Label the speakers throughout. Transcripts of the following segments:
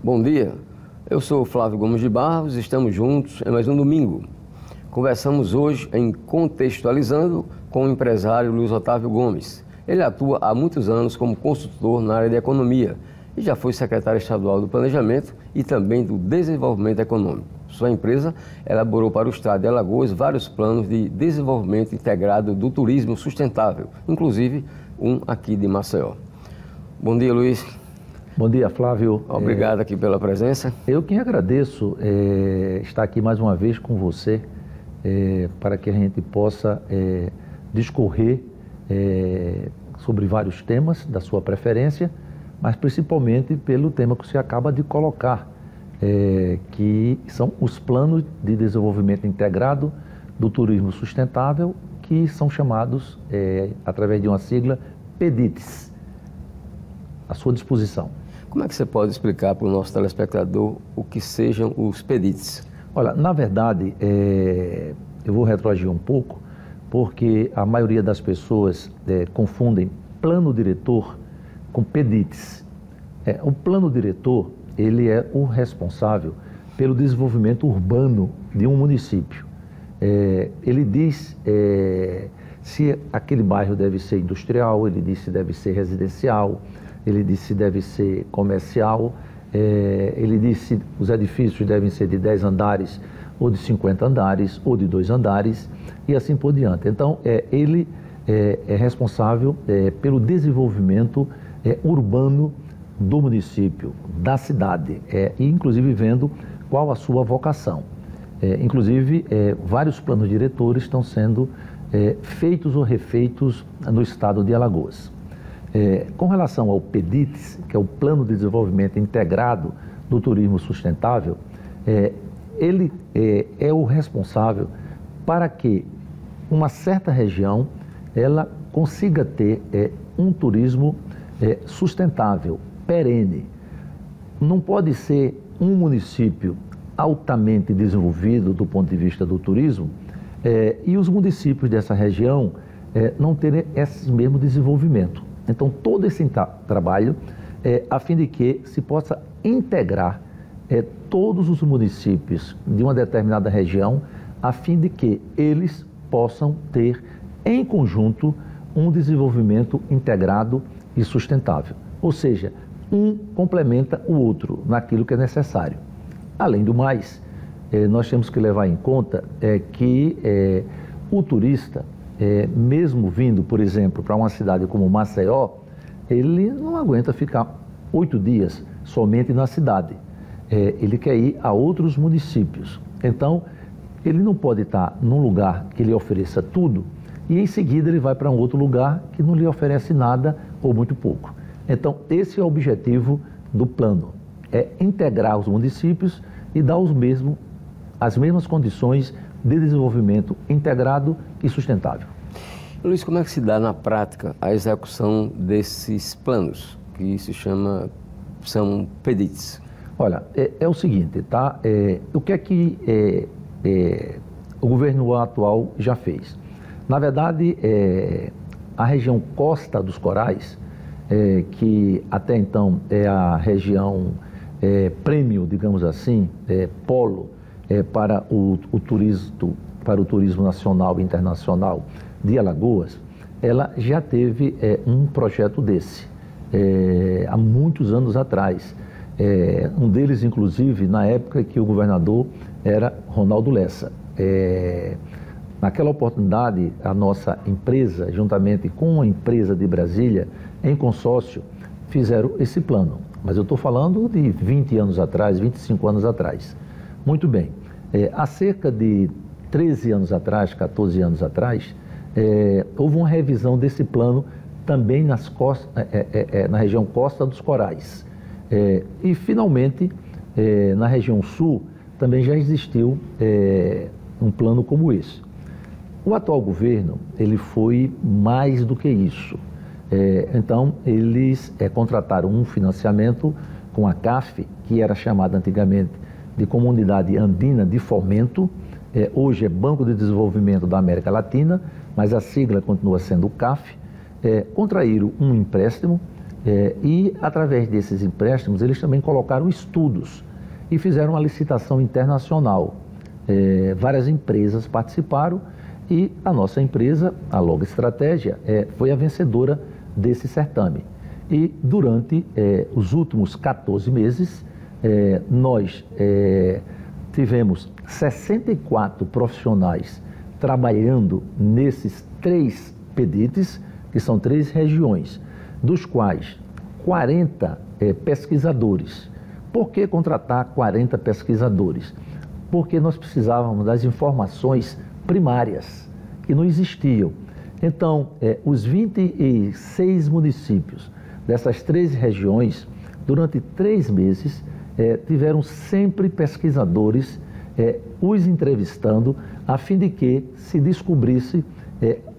Speaker 1: Bom dia, eu sou Flávio Gomes de Barros, estamos juntos em mais um domingo. Conversamos hoje em Contextualizando com o empresário Luiz Otávio Gomes. Ele atua há muitos anos como consultor na área de economia e já foi secretário estadual do Planejamento e também do Desenvolvimento Econômico. Sua empresa elaborou para o estado de Alagoas vários planos de desenvolvimento integrado do turismo sustentável, inclusive um aqui de Maceió. Bom dia, Luiz.
Speaker 2: Bom dia, Flávio.
Speaker 1: Obrigado aqui pela presença.
Speaker 2: Eu quem agradeço estar aqui mais uma vez com você para que a gente possa discorrer sobre vários temas da sua preferência, mas principalmente pelo tema que você acaba de colocar, que são os planos de desenvolvimento integrado do turismo sustentável, que são chamados, através de uma sigla, PDITs. À sua disposição.
Speaker 1: Como é que você pode explicar para o nosso telespectador o que sejam os PDITs?
Speaker 2: Olha, na verdade, eu vou retroagir um pouco, porque a maioria das pessoas confundem plano diretor com PDITs. O plano diretor, ele é o responsável pelo desenvolvimento urbano de um município. Ele diz se aquele bairro deve ser industrial, ele diz se deve ser residencial, ele diz se deve ser comercial, ele diz se os edifícios devem ser de 10 andares, ou de 50 andares, ou de 2 andares, e assim por diante. Então, ele é responsável pelo desenvolvimento urbano do município, da cidade, e inclusive vendo qual a sua vocação. Inclusive, vários planos diretores estão sendo feitos ou refeitos no estado de Alagoas. Com relação ao PDITs, que é o Plano de Desenvolvimento Integrado do Turismo Sustentável, ele é o responsável para que uma certa região ela consiga ter um turismo sustentável, perene. Não pode ser um município altamente desenvolvido do ponto de vista do turismo e os municípios dessa região não terem esse mesmo desenvolvimento. Então, todo esse trabalho a fim de que se possa integrar todos os municípios de uma determinada região, a fim de que eles possam ter, em conjunto, um desenvolvimento integrado e sustentável. Ou seja, um complementa o outro naquilo que é necessário. Além do mais, nós temos que levar em conta que o turista, mesmo vindo, por exemplo, para uma cidade como Maceió, ele não aguenta ficar 8 dias somente na cidade. Ele quer ir a outros municípios. Então, ele não pode estar num lugar que lhe ofereça tudo e em seguida ele vai para um outro lugar que não lhe oferece nada ou muito pouco. Então, esse é o objetivo do plano, integrar os municípios e dar as mesmas condições de desenvolvimento integrado e sustentável.
Speaker 1: Luiz, como é que se dá na prática a execução desses planos, que são PDITs?
Speaker 2: Olha, é o seguinte, tá? O que é que o governo atual já fez? Na verdade, a região Costa dos Corais, que até então é a região prêmio, digamos assim, polo, para o turismo nacional e internacional de Alagoas, ela já teve um projeto desse há muitos anos atrás. Um deles, inclusive, na época que o governador era Ronaldo Lessa. Naquela oportunidade, a nossa empresa, juntamente com a empresa de Brasília, em consórcio, fizeram esse plano. Mas eu estou falando de 20 anos atrás, 25 anos atrás. Muito bem. Há cerca de 13 anos atrás, 14 anos atrás, houve uma revisão desse plano também na região Costa dos Corais. E, finalmente, na região Sul, também já existiu um plano como esse. O atual governo, ele foi mais do que isso. Então, eles contrataram um financiamento com a CAF, que era chamada antigamente de Comunidade Andina de Fomento, hoje é Banco de Desenvolvimento da América Latina, mas a sigla continua sendo o CAF, contraíram um empréstimo E, através desses empréstimos, eles também colocaram estudos e fizeram uma licitação internacional. Várias empresas participaram e a nossa empresa, a Loga Estratégia, foi a vencedora desse certame. E, durante os últimos 14 meses, nós tivemos 64 profissionais trabalhando nesses 3 PEDITs, que são 3 regiões, dos quais 40 pesquisadores. Por que contratar 40 pesquisadores? Porque nós precisávamos das informações primárias, que não existiam. Então, os 26 municípios dessas 13 regiões, durante 3 meses, tiveram sempre pesquisadores os entrevistando, a fim de que se descobrisse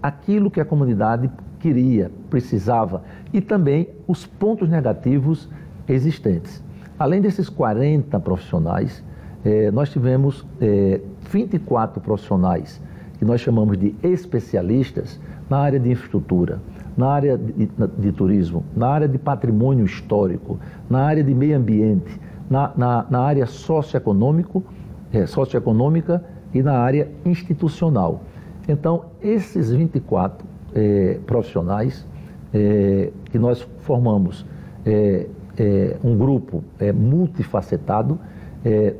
Speaker 2: aquilo que a comunidade queria, precisava, e também os pontos negativos existentes. Além desses 40 profissionais, nós tivemos 24 profissionais que nós chamamos de especialistas na área de infraestrutura, na área de turismo, na área de patrimônio histórico, na área de meio ambiente, na área socioeconômica e na área institucional. Então, esses 24 profissionais que nós formamos um grupo multifacetado,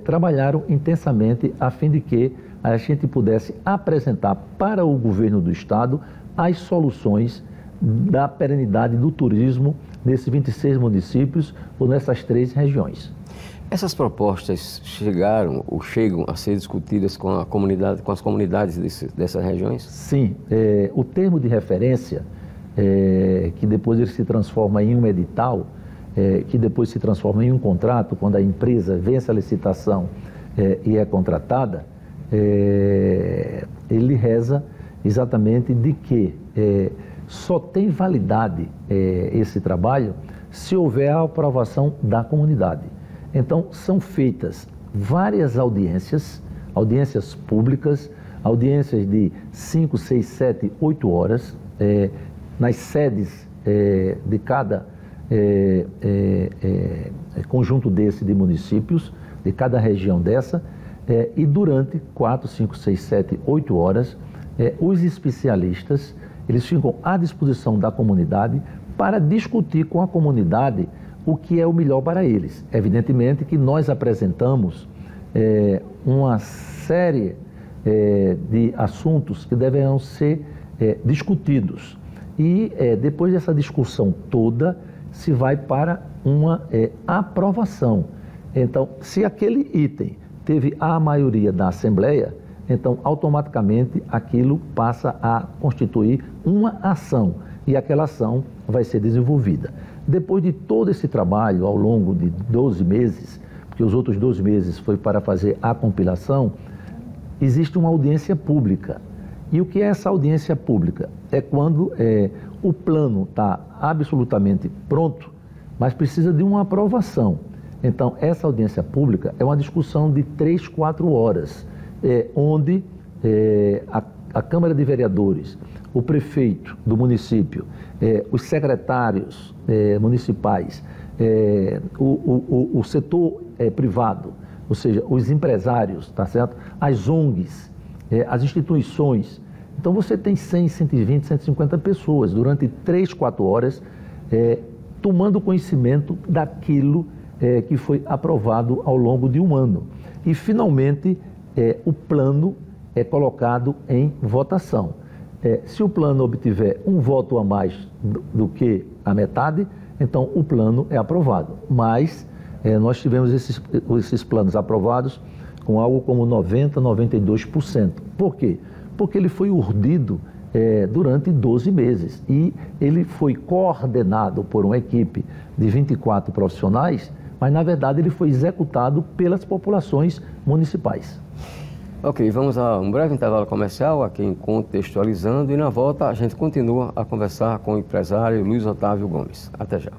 Speaker 2: trabalharam intensamente a fim de que a gente pudesse apresentar para o governo do estado as soluções da perenidade do turismo nesses 26 municípios ou nessas 3 regiões.
Speaker 1: Essas propostas chegaram ou chegam a ser discutidas com a comunidade, com as comunidades dessas regiões?
Speaker 2: Sim, o termo de referência, que depois ele se transforma em um edital, que depois se transforma em um contrato, quando a empresa vence a licitação e é contratada, ele reza exatamente de que só tem validade esse trabalho se houver a aprovação da comunidade. Então, são feitas várias audiências públicas, audiências de 5, 6, 7, 8 horas, nas sedes de cada conjunto desse de municípios, de cada região dessa, e durante 4, 5, 6, 7, 8 horas, os especialistas, eles ficam à disposição da comunidade para discutir com a comunidade o que é o melhor para eles. Evidentemente que nós apresentamos uma série de assuntos que deverão ser discutidos. E depois dessa discussão toda, se vai para uma aprovação. Então, se aquele item teve a maioria da Assembleia, então automaticamente aquilo passa a constituir uma ação e aquela ação vai ser desenvolvida. Depois de todo esse trabalho ao longo de 12 meses, porque os outros 12 meses foi para fazer a compilação, existe uma audiência pública. E o que é essa audiência pública? É quando o plano está absolutamente pronto, mas precisa de uma aprovação. Então, essa audiência pública é uma discussão de 3, 4 horas, onde a Câmara de Vereadores, o prefeito do município, os secretários municipais, o setor privado, ou seja, os empresários, tá certo? As ONGs, as instituições. Então você tem 100, 120, 150 pessoas durante 3, 4 horas tomando conhecimento daquilo que foi aprovado ao longo de um ano. E finalmente o plano é colocado em votação. Se o plano obtiver um voto a mais do que a metade, então o plano é aprovado. Mas nós tivemos esses planos aprovados com algo como 90%, 92%. Por quê? Porque ele foi urdido durante 12 meses e ele foi coordenado por uma equipe de 24 profissionais, mas na verdade ele foi executado pelas populações municipais.
Speaker 1: Ok, vamos a um breve intervalo comercial aqui em Contextualizando e na volta a gente continua a conversar com o empresário Luiz Otávio Gomes. Até já.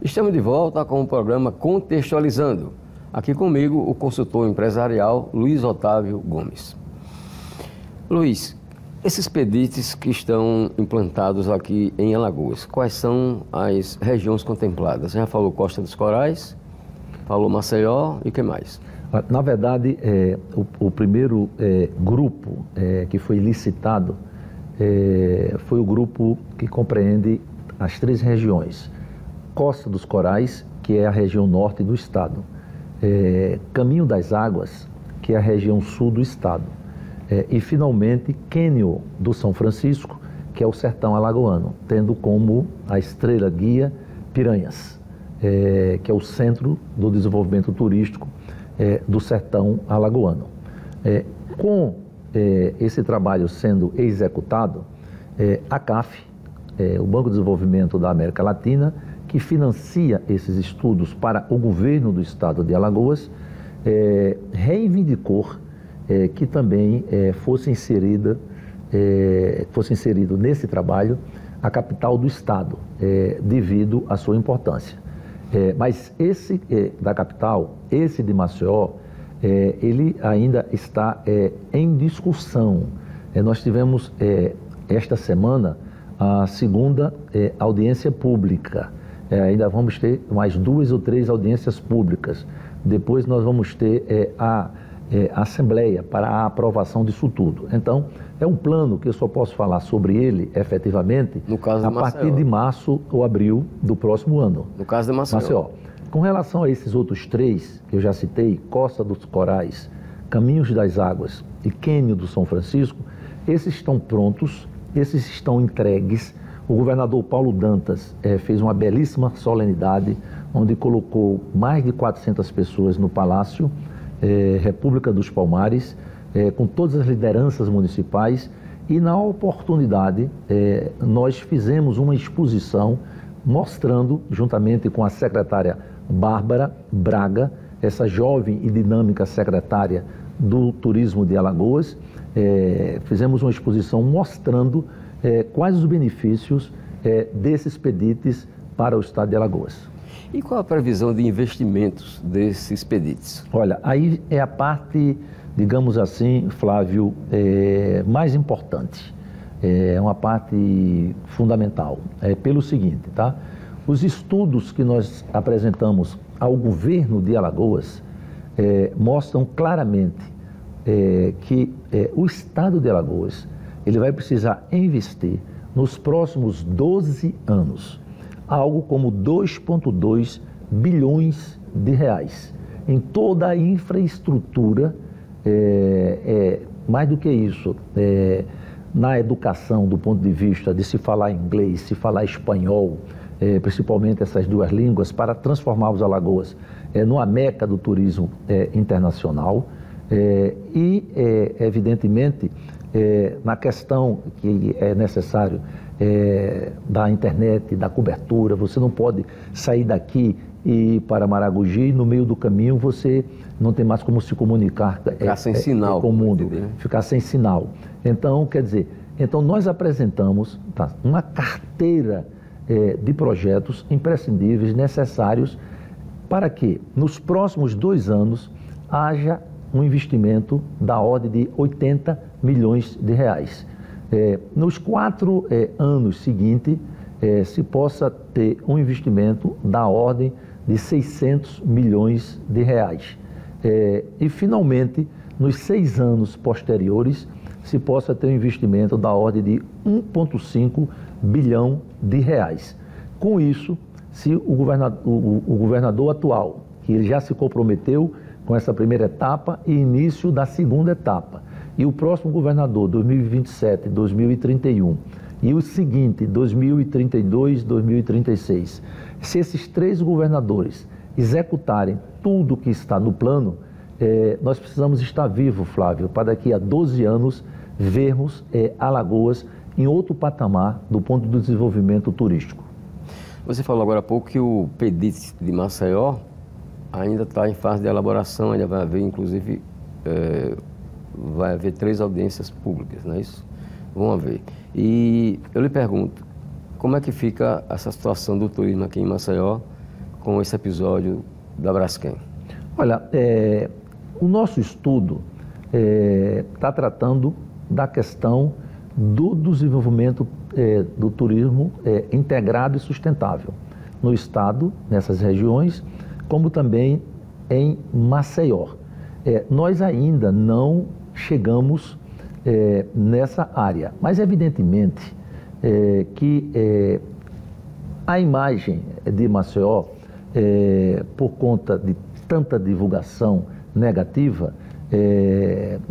Speaker 1: Estamos de volta com o programa Contextualizando. Aqui comigo o consultor empresarial Luiz Otávio Gomes. Luiz, esses PEDITs que estão implantados aqui em Alagoas, quais são as regiões contempladas? Você já falou Costa dos Corais, falou Maceió e o que mais?
Speaker 2: Na verdade, o primeiro grupo que foi licitado foi o grupo que compreende as 3 regiões. Costa dos Corais, que é a região norte do estado. Caminho das Águas, que é a região sul do estado. E, finalmente, Quênio do São Francisco, que é o sertão alagoano, tendo como a estrela guia Piranhas, que é o centro do desenvolvimento turístico do sertão alagoano. Com esse trabalho sendo executado, a CAF, o Banco de Desenvolvimento da América Latina, que financia esses estudos para o governo do estado de Alagoas, reivindicou que também fosse inserido nesse trabalho a capital do estado, devido à sua importância. Mas esse da capital, esse de Maceió, ele ainda está em discussão. Nós tivemos esta semana a segunda audiência pública. Ainda vamos ter mais 2 ou 3 audiências públicas. Depois nós vamos ter a Assembleia para a aprovação disso tudo. Então, é um plano que eu só posso falar sobre ele, efetivamente,
Speaker 1: no caso
Speaker 2: a partir de março ou abril do próximo ano.
Speaker 1: No caso de Maceió.
Speaker 2: Com relação a esses outros 3 que eu já citei, Costa dos Corais, Caminhos das Águas e Quênio do São Francisco, esses estão prontos, esses estão entregues. O governador Paulo Dantas fez uma belíssima solenidade, onde colocou mais de 400 pessoas no Palácio República dos Palmares, com todas as lideranças municipais, e na oportunidade nós fizemos uma exposição mostrando, juntamente com a secretária Bárbara Braga, essa jovem e dinâmica secretária do Turismo de Alagoas, fizemos uma exposição mostrando quais os benefícios desses PEDITs para o estado de Alagoas.
Speaker 1: E qual a previsão de investimentos desses PEDITs?
Speaker 2: Olha, aí é a parte, digamos assim, Flávio, mais importante. É uma parte fundamental. Pelo seguinte, tá? Os estudos que nós apresentamos ao governo de Alagoas mostram claramente que o estado de Alagoas ele vai precisar investir nos próximos 12 anos algo como 2,2 bilhões de reais em toda a infraestrutura, mais do que isso, na educação, do ponto de vista de se falar inglês, se falar espanhol, principalmente essas 2 línguas, para transformar os Alagoas numa meca do turismo internacional, e, evidentemente, na questão que é necessário da internet, da cobertura. Você não pode sair daqui e ir para Maragogi e no meio do caminho você não tem mais como se comunicar
Speaker 1: ficar sem sinal,
Speaker 2: com o mundo, ficar sem sinal. Então, quer dizer, nós apresentamos uma carteira de projetos imprescindíveis, necessários, para que nos próximos 2 anos haja um investimento da ordem de 80 milhões de reais. Nos 4 anos seguintes, se possa ter um investimento da ordem de 600 milhões de reais. E, finalmente, nos 6 anos posteriores, se possa ter um investimento da ordem de 1,5 bilhão de reais. Com isso, se o governador atual, que ele já se comprometeu com essa primeira etapa e início da segunda etapa, e o próximo governador, 2027, 2031, e o seguinte, 2032, 2036, se esses 3 governadores executarem tudo que está no plano, nós precisamos estar vivos, Flávio, para daqui a 12 anos vermos Alagoas em outro patamar do ponto do desenvolvimento turístico.
Speaker 1: Você falou agora há pouco que o PEDIT de Maceió ainda está em fase de elaboração, ainda vai haver, inclusive, vai haver 3 audiências públicas, não é isso? Vamos ver. E eu lhe pergunto, como é que fica essa situação do turismo aqui em Maceió com esse episódio da Braskem?
Speaker 2: Olha, o nosso estudo está tratando da questão do desenvolvimento do turismo integrado e sustentável no estado, nessas regiões, como também em Maceió. Nós ainda não chegamos nessa área, mas evidentemente que a imagem de Maceió, por conta de tanta divulgação negativa,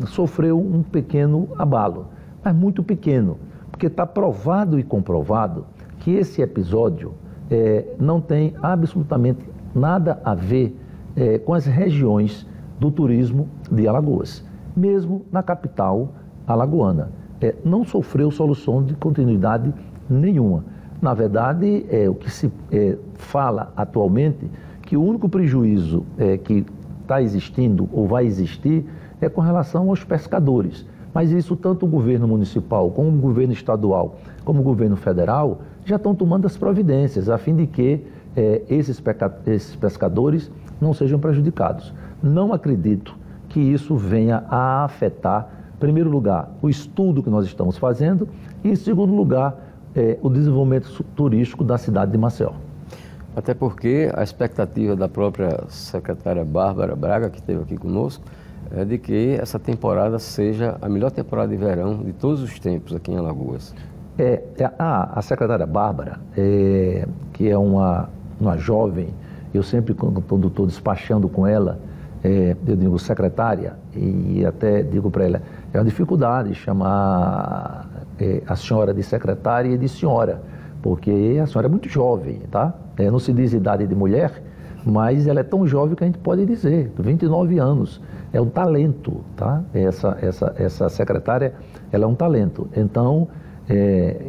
Speaker 2: sofreu um pequeno abalo, mas muito pequeno, porque está provado e comprovado que esse episódio não tem absolutamente nada a ver com as regiões do turismo de Alagoas, mesmo na capital alagoana. Não sofreu solução de continuidade nenhuma. Na verdade, o que se fala atualmente, que o único prejuízo que está existindo ou vai existir é com relação aos pescadores. Mas isso tanto o governo municipal, como o governo estadual, como o governo federal, já estão tomando as providências a fim de que esses pescadores não sejam prejudicados. Não acredito que isso venha a afetar, em primeiro lugar, o estudo que nós estamos fazendo e, em segundo lugar, o desenvolvimento turístico da cidade de Maceió.
Speaker 1: Até porque a expectativa da própria secretária Bárbara Braga, que esteve aqui conosco, é de que essa temporada seja a melhor temporada de verão de todos os tempos aqui em Alagoas. A secretária Bárbara, que é uma jovem, eu sempre, quando estou despachando com ela, eu digo secretária, e até digo para ela, é uma dificuldade chamar a senhora de secretária e de senhora, porque a senhora é muito jovem, tá? Não se diz idade de mulher, mas ela é tão jovem que a gente pode dizer, 29 anos, é um talento, tá? Essa secretária, ela é um talento. Então,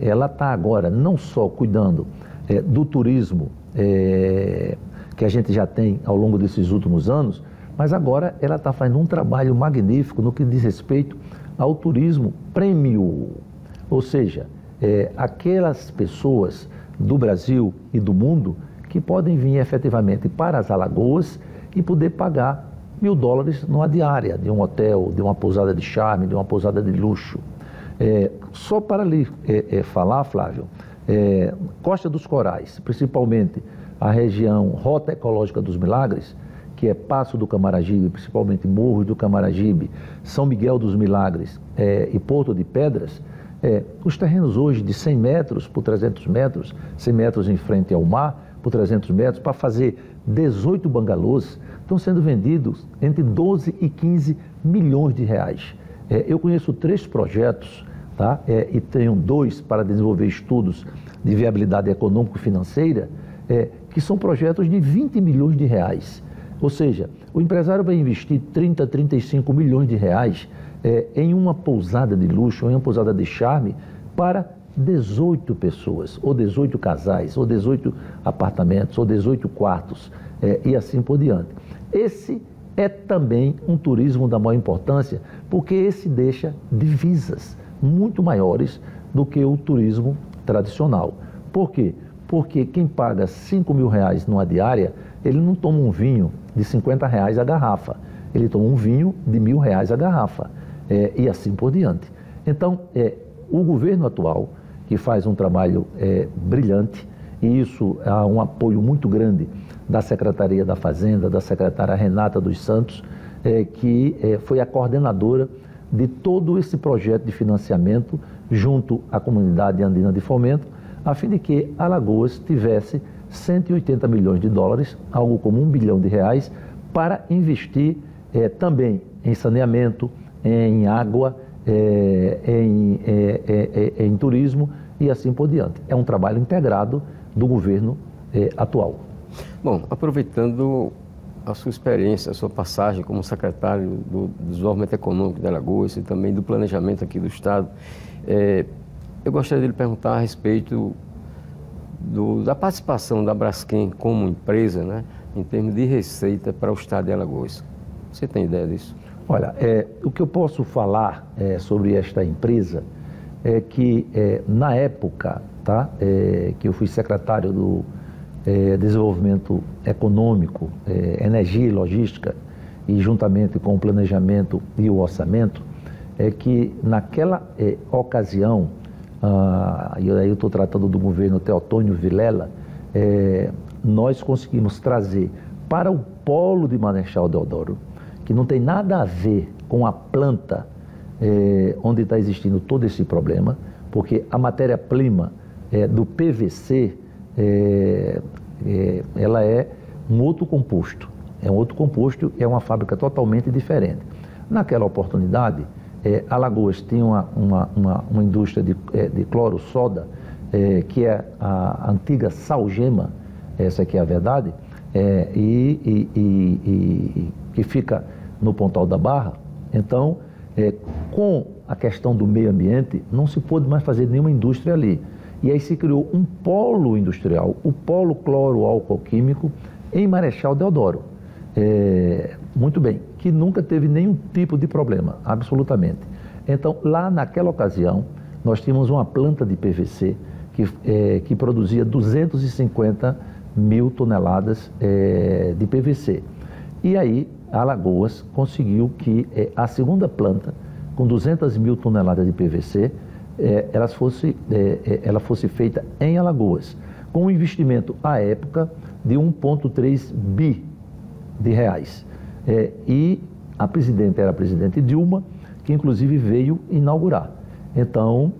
Speaker 1: ela está agora não só cuidando do turismo que a gente já tem ao longo desses últimos anos, mas agora ela está fazendo um trabalho magnífico no que diz respeito ao turismo premium, ou seja, aquelas pessoas do Brasil e do mundo que podem vir efetivamente para as Alagoas e poder pagar $1.000 numa diária de um hotel, de uma pousada de charme, de uma pousada de luxo. Só para lhe falar, Flávio, Costa dos Corais, principalmente a região Rota Ecológica dos Milagres, que é Passo do Camaragibe, principalmente Morro do Camaragibe, São Miguel dos Milagres e Porto de Pedras, os terrenos hoje de 100 metros por 300 metros, 100 metros em frente ao mar, por 300 metros, para fazer 18 bangalôs, estão sendo vendidos entre 12 e 15 milhões de reais. Eu conheço 3 projetos, tá? E tenho 2 para desenvolver estudos de viabilidade econômico-financeira, que são projetos de 20 milhões de reais. Ou seja, o empresário vai investir 30, 35 milhões de reais em uma pousada de luxo, em uma pousada de charme, para 18 pessoas, ou 18 casais, ou 18 apartamentos, ou 18 quartos, e assim por diante. Esse é também um turismo da maior importância, porque esse deixa divisas muito maiores do que o turismo tradicional. Por quê? Porque quem paga 5 mil reais numa diária, ele não toma um vinho de 50 reais a garrafa, ele toma um vinho de 1.000 reais a garrafa, e assim por diante. Então, o governo atual, que faz um trabalho brilhante, e isso há um apoio muito grande da Secretaria da Fazenda, da secretária Renata dos Santos, que foi a coordenadora de todo esse projeto de financiamento junto à comunidade andina de fomento, a fim de que Alagoas tivesse 180 milhões de dólares, algo como R$1 bilhão, para investir também em saneamento, em água, em turismo e assim por diante. É um trabalho integrado do governo atual. Bom, aproveitando a sua experiência, a sua passagem como secretário do Desenvolvimento Econômico de Alagoas e também do Planejamento aqui do Estado, eu gostaria de lhe perguntar a respeito da participação da Braskem como empresa, né, em termos de receita para o Estado de Alagoas. Você tem ideia disso?
Speaker 2: Olha, o que eu posso falar sobre esta empresa é que na época, tá, que eu fui secretário do Desenvolvimento Econômico, Energia e Logística, e juntamente com o Planejamento e o Orçamento, é que naquela ocasião, e aí eu estou tratando do governo Teotônio Vilela, nós conseguimos trazer para o polo de Marechal Deodoro, que não tem nada a ver com a planta onde está existindo todo esse problema, porque a matéria-prima do PVC, ela é um outro composto. É um outro composto, é uma fábrica totalmente diferente. Naquela oportunidade, Alagoas tinha uma indústria de cloro-soda, que é a antiga Salgema, essa aqui é a verdade, que fica no Pontal da Barra. Então, com a questão do meio ambiente, não se pôde mais fazer nenhuma indústria ali. E aí se criou um polo industrial, o polo cloro-álcool químico, em Marechal Deodoro. Muito bem, que nunca teve nenhum tipo de problema, absolutamente. Então, lá naquela ocasião, nós tínhamos uma planta de PVC que produzia 250 mil toneladas de PVC. E aí, Alagoas conseguiu que a segunda planta, com 200 mil toneladas de PVC, ela fosse feita em Alagoas, com um investimento, à época, de 1,3 bi de reais. E a presidente era a presidente Dilma, que inclusive veio inaugurar. Então,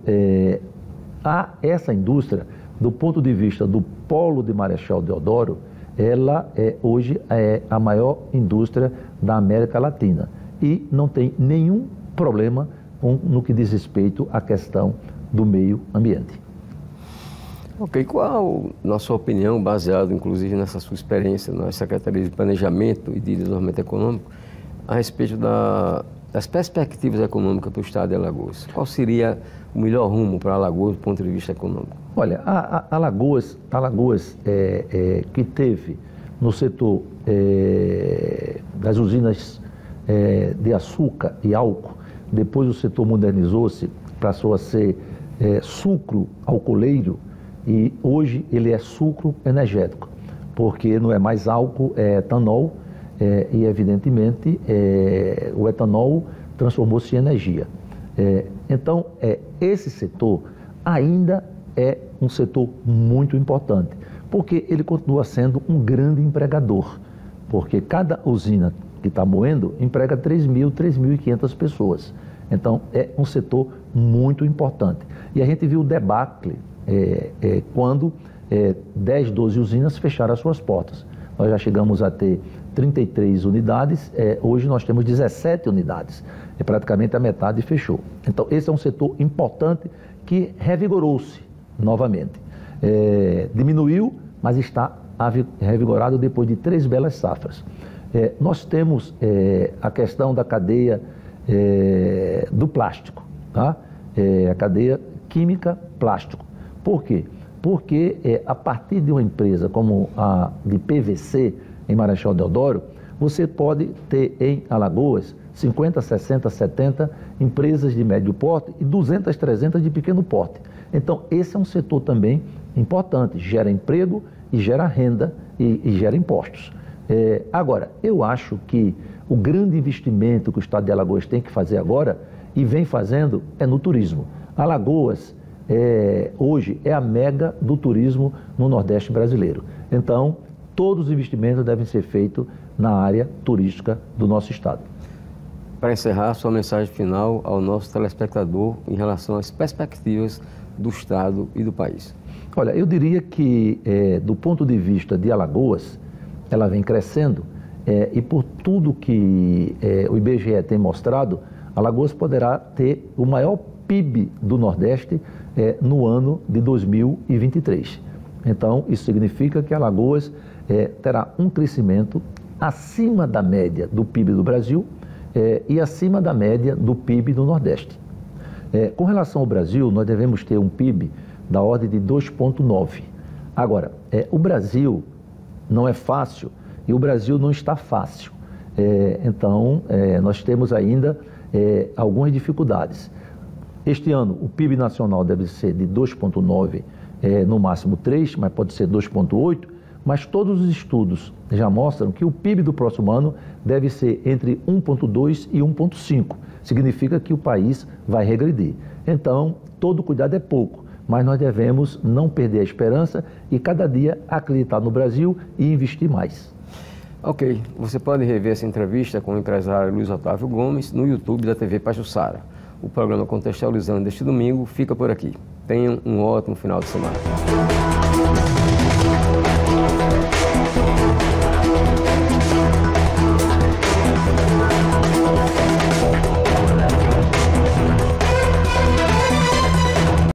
Speaker 2: essa indústria, do ponto de vista do polo de Marechal Deodoro, ela hoje é a maior indústria da América Latina e não tem nenhum problema no que diz respeito à questão do meio ambiente.
Speaker 1: Ok, qual, na sua opinião, baseado inclusive nessa sua experiência na Secretaria de Planejamento e de Desenvolvimento Econômico, a respeito das perspectivas econômicas para o estado de Alagoas? Qual seria o melhor rumo para Alagoas do ponto de vista econômico?
Speaker 2: Olha, Alagoas que teve no setor das usinas de açúcar e álcool, depois o setor modernizou-se, passou a ser sucro alcooleiro, e hoje ele é sucro energético, porque não é mais álcool, é etanol, e evidentemente o etanol transformou-se em energia. Então, esse setor ainda é um setor muito importante, porque ele continua sendo um grande empregador, porque cada usina que está moendo emprega 3.500 pessoas. Então, é um setor muito importante. E a gente viu o debacle quando 10, 12 usinas fecharam as suas portas. Nós já chegamos a ter 33 unidades, hoje nós temos 17 unidades, praticamente a metade fechou. Então, esse é um setor importante que revigorou-se novamente. Diminuiu, mas está revigorado depois de 3 belas safras. Nós temos a questão da cadeia do plástico, tá? A cadeia química plástico. Por quê? Porque a partir de uma empresa como a de PVC em Marechal Deodoro, você pode ter em Alagoas 50, 60, 70 empresas de médio porte e 200, 300 de pequeno porte. Então, esse é um setor também importante, gera emprego e gera renda e gera impostos. Agora, eu acho que o grande investimento que o estado de Alagoas tem que fazer agora, e vem fazendo, é no turismo. Alagoas, hoje, é a mega do turismo no Nordeste brasileiro. Então, todos os investimentos devem ser feitos na área turística do nosso estado.
Speaker 1: Para encerrar, sua mensagem final ao nosso telespectador em relação às perspectivas do estado e do país.
Speaker 2: Olha, eu diria que, do ponto de vista de Alagoas, ela vem crescendo e por tudo que o IBGE tem mostrado, Alagoas poderá ter o maior PIB do Nordeste no ano de 2023. Então, isso significa que Alagoas terá um crescimento acima da média do PIB do Brasil e acima da média do PIB do Nordeste. Com relação ao Brasil, nós devemos ter um PIB da ordem de 2,9. Agora, o Brasil não é fácil e o Brasil não está fácil. Então, nós temos ainda algumas dificuldades. Este ano, o PIB nacional deve ser de 2,9, no máximo 3, mas pode ser 2,8, mas todos os estudos já mostram que o PIB do próximo ano deve ser entre 1,2 e 1,5. Significa que o país vai regredir. Então, todo cuidado é pouco, mas nós devemos não perder a esperança e cada dia acreditar no Brasil e investir mais.
Speaker 1: Ok, você pode rever essa entrevista com o empresário Luiz Otávio Gomes no YouTube da TV Pajuçara. O programa Contextualizando deste domingo fica por aqui. Tenham um ótimo final de semana.